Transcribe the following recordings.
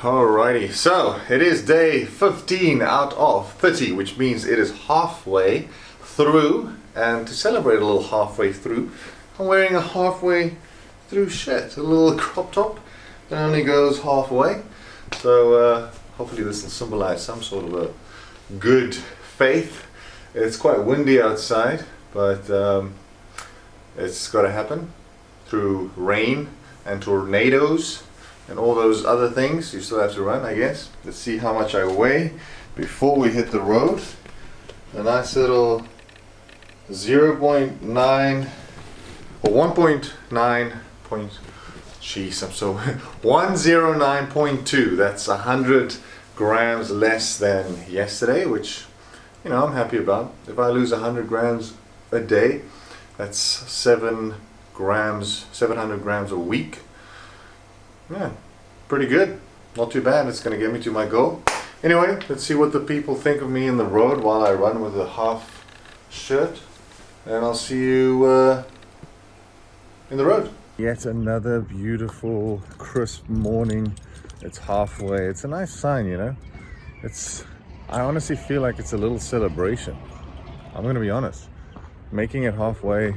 Alrighty, so it is day 15 out of 30, which means it is halfway through. And to celebrate a little halfway through, I'm wearing a halfway through shirt, a little crop top that only goes halfway. So hopefully this will symbolize some sort of a good faith. It's quite windy outside, but it's got to happen through rain and tornadoes and all those other things. You still have to run, I guess. Let's see how much I weigh before we hit the road. A nice little 0.9 or 1.9 point. Jeez, I'm so 109.2. That's 100 grams less than yesterday, which I'm happy about. If I lose 100 grams a day, that's 700 grams a week. Yeah, pretty good. Not too bad. It's going to get me to my goal. Anyway, let's see what the people think of me in the road while I run with a half shirt. And I'll see you in the road. Yet another beautiful, crisp morning. It's halfway. It's a nice sign, I honestly feel like it's a little celebration. I'm going to be honest. Making it halfway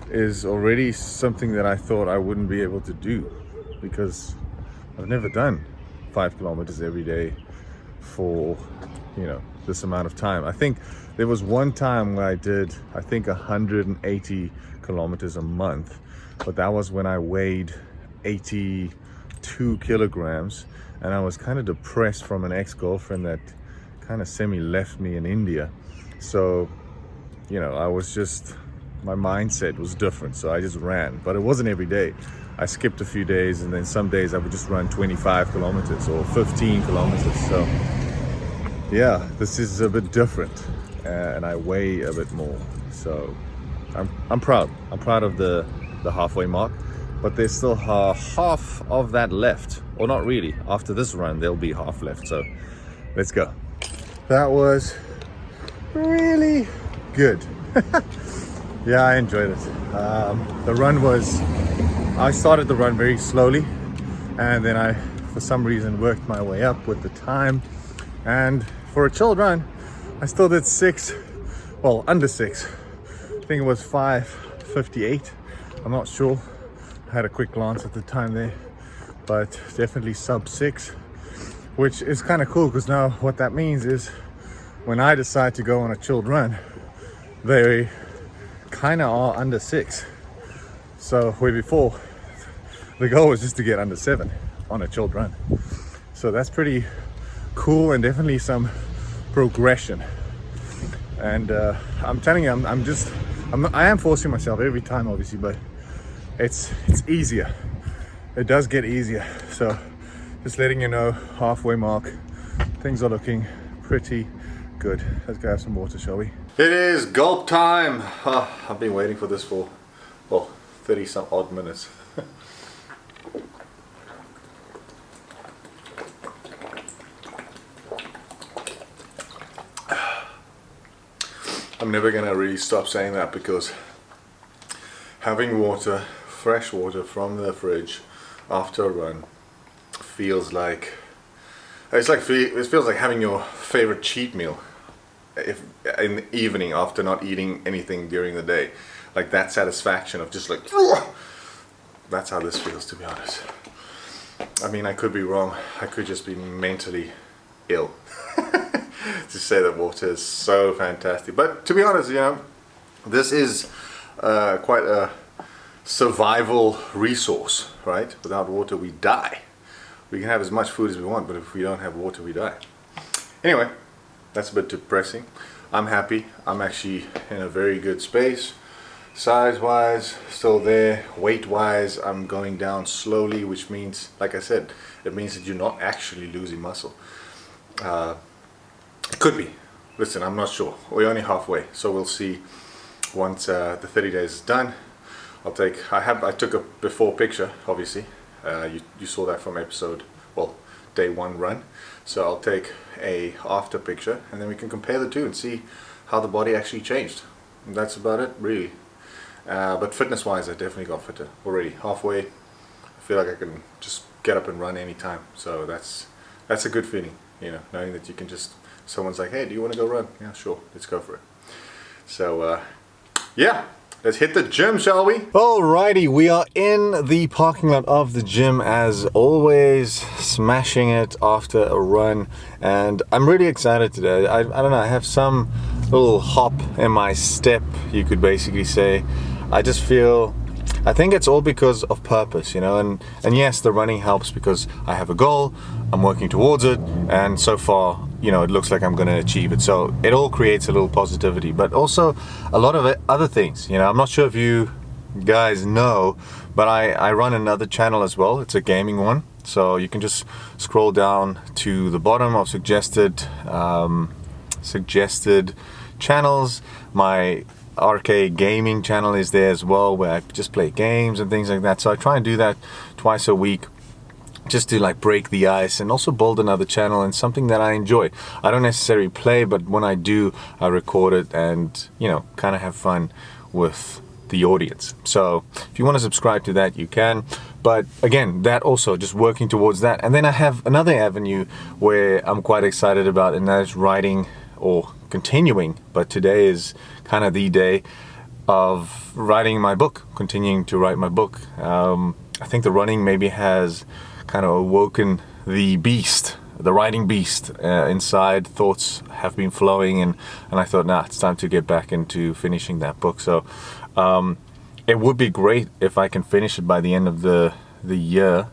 is already something that I thought I wouldn't be able to do, because I've never done 5 kilometers every day for this amount of time. I think there was one time where I did 180 kilometers a month, but that was when I weighed 82 kilograms and I was kind of depressed from an ex-girlfriend that kind of semi-left me in India. So I was just, my mindset was different, so I just ran. But it wasn't every day. I skipped a few days, and then some days I would just run 25 kilometers or 15 kilometers. So yeah, this is a bit different, and I weigh a bit more. So I'm proud. I'm proud of the halfway mark, but there's still half of that left, or not really. After this run, there'll be half left. So let's go. That was really good. Yeah, I enjoyed it. The run was, I started the run very slowly, and then I, for some reason, worked my way up with the time. And for a chilled run, I still did under 6. I think it was 5:58. I'm not sure. I had a quick glance at the time there, but definitely sub 6, which is kind of cool, because now what that means is when I decide to go on a chilled run, they kind of are under 6. So where before the goal was just to get under 7 on a chilled run. So that's pretty cool, and definitely some progression. And I'm telling you, I am forcing myself every time, obviously, but it's easier. It does get easier. So just letting you know, halfway mark, things are looking pretty good. Let's go have some water, shall we? It is gulp time. I've been waiting for this for 30 some odd minutes. I'm never gonna really stop saying that, because having water, fresh water from the fridge after a run feels like it feels like having your favorite cheat meal in the evening after not eating anything during the day. Like that satisfaction of just like, that's how this feels, to be honest. I mean, I could be wrong. I could just be mentally ill to say that water is so fantastic. But to be honest, this is quite a survival resource, right? Without water, we die. We can have as much food as we want, but if we don't have water, we die. Anyway, that's a bit depressing. I'm happy. I'm actually in a very good space. Size-wise, still there. Weight-wise, I'm going down slowly, which means, like I said, it means that you're not actually losing muscle. It could be. Listen, I'm not sure. We're only halfway, so we'll see once the 30 days is done. I took a before picture, obviously. You saw that from day 1 run. So I'll take a after picture, and then we can compare the two and see how the body actually changed. And that's about it, really. But fitness wise, I definitely got fitter already. Halfway, I feel like I can just get get up and run anytime. So that's a good feeling, you know, knowing that you can just, someone's like, hey, do you want to go run? Yeah, sure, let's go for it. So yeah, let's hit the gym, shall we? Alrighty, we are in the parking lot of the gym as always, smashing it after a run, and I'm really excited today. I don't know, I have some little hop in my step, you could basically say. I just feel, I think it's all because of purpose, you know, and yes, the running helps because I have a goal, I'm working towards it, and so far, you know, it looks like I'm going to achieve it. So it all creates a little positivity, but also a lot of other things, you know. I'm not sure if you guys know, but I run another channel as well. It's a gaming one. So you can just scroll down to the bottom of suggested channels. My arcade gaming channel is there as well, where I just play games and things like that. So I try and do that twice a week, just to like break the ice and also build another channel and something that I enjoy. I don't necessarily play, but when I do, I record it and, you know, kind of have fun with the audience. So if you want to subscribe to that, you can. But again, that also just working towards that. And then I have another avenue where I'm quite excited about, and that is writing, or continuing, but today is kind of the day of writing my book, continuing to write my book. I think the running maybe has kind of awoken the beast, the writing beast inside. Thoughts have been flowing, and I thought, nah, it's time to get back into finishing that book. So it would be great if I can finish it by the end of the year,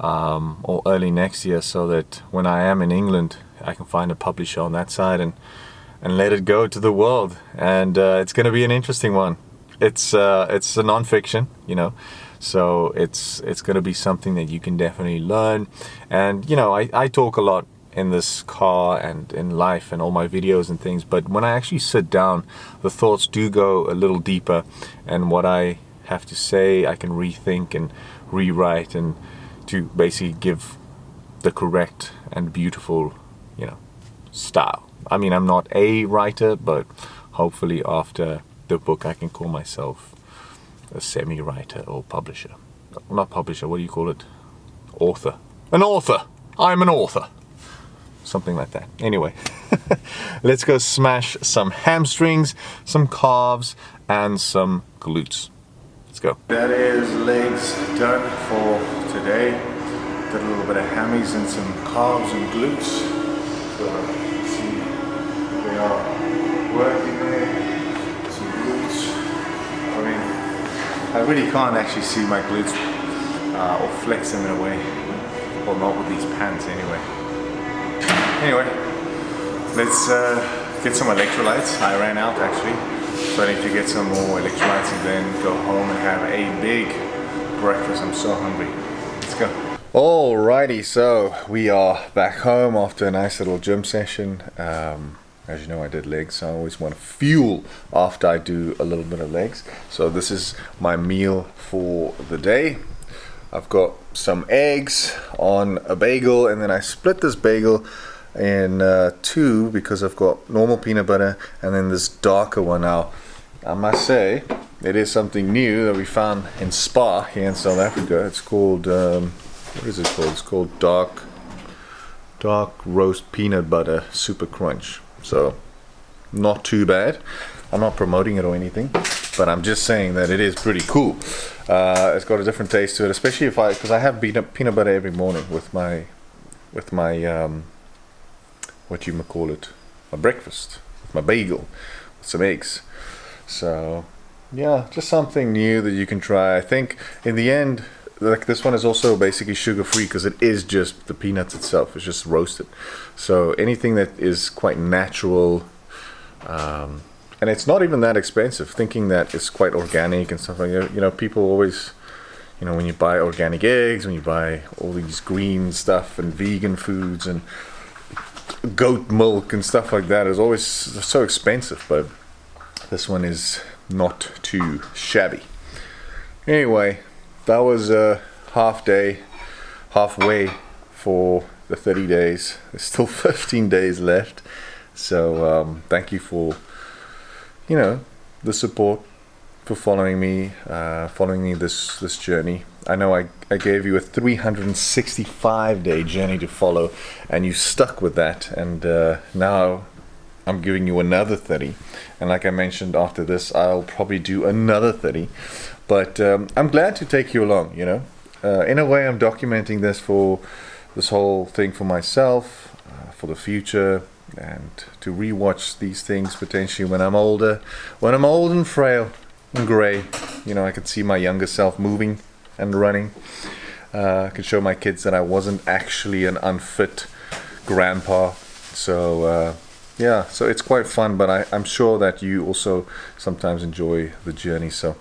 or early next year, so that when I am in England, I can find a publisher on that side and let it go to the world. And it's going to be an interesting one. It's a non-fiction, you know. So it's going to be something that you can definitely learn. And, you know, I talk a lot in this car and in life and all my videos and things, but when I actually sit down, the thoughts do go a little deeper, and what I have to say, I can rethink and rewrite, and to basically give the correct and beautiful, you know, style. I mean, I'm not a writer, but hopefully after the book, I can call myself a semi-writer or publisher. Not publisher, what do you call it? Author. An author! I'm an author! Something like that. Anyway, let's go smash some hamstrings, some calves, and some glutes. Let's go. That is legs done for today. Did a little bit of hammies and some calves and glutes. So, see, they are working there. Some glutes. I mean, I really can't actually see my glutes or flex them in a way. Well, not with these pants anyway. Anyway, let's get some electrolytes. I ran out actually, so I need to get some more electrolytes and then go home and have a big breakfast. I'm so hungry. Let's go. Alrighty, so we are back home after a nice little gym session. As you know, I did legs, so I always want to fuel after I do a little bit of legs. So this is my meal for the day. I've got some eggs on a bagel, and then I split this bagel in two because I've got normal peanut butter and then this darker one. Now, I must say, it is something new that we found in Spa here in South Africa. It's called, what is it called? It's called dark roast peanut butter super crunch. So not too bad. I'm not promoting it or anything, but I'm just saying that it is pretty cool. It's got a different taste to it, especially because I have peanut butter every morning with my what you might call it, my breakfast, my bagel with some eggs. So yeah, just something new that you can try. I think in the end, like, this one is also basically sugar free because it is just the peanuts itself. It's just roasted. So anything that is quite natural, and it's not even that expensive, thinking that it's quite organic and stuff like that. You know, people always, you know, when you buy organic eggs, when you buy all these green stuff and vegan foods and goat milk and stuff like that, is always so expensive, but this one is not too shabby. Anyway, that was a halfway for the 30 days. There's still 15 days left. So thank you for, you know, the support. for following me this journey. I know I gave you a 365-day journey to follow, and you stuck with that, and now I'm giving you another 30. And like I mentioned, after this I'll probably do another 30. But I'm glad to take you along, you know. In a way, I'm documenting this whole thing for myself, for the future, and to rewatch these things potentially when I'm older, when I'm old and frail and grey. You know, I could see my younger self moving and running. I could show my kids that I wasn't actually an unfit grandpa. So yeah, so it's quite fun, but I'm sure that you also sometimes enjoy the journey. So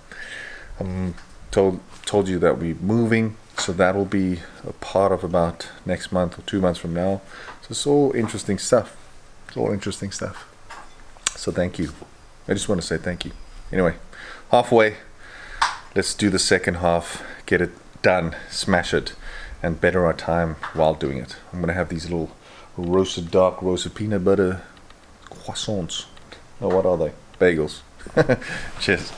I'm told you that we're moving, so that will be a part of about next month or 2 months from now. So it's all interesting stuff. It's all interesting stuff. So thank you. I just want to say thank you. Anyway, halfway. Let's do the second half. Get it done. Smash it. And better our time while doing it. I'm going to have these little dark roasted peanut butter croissants. Oh, what are they? Bagels. Cheers.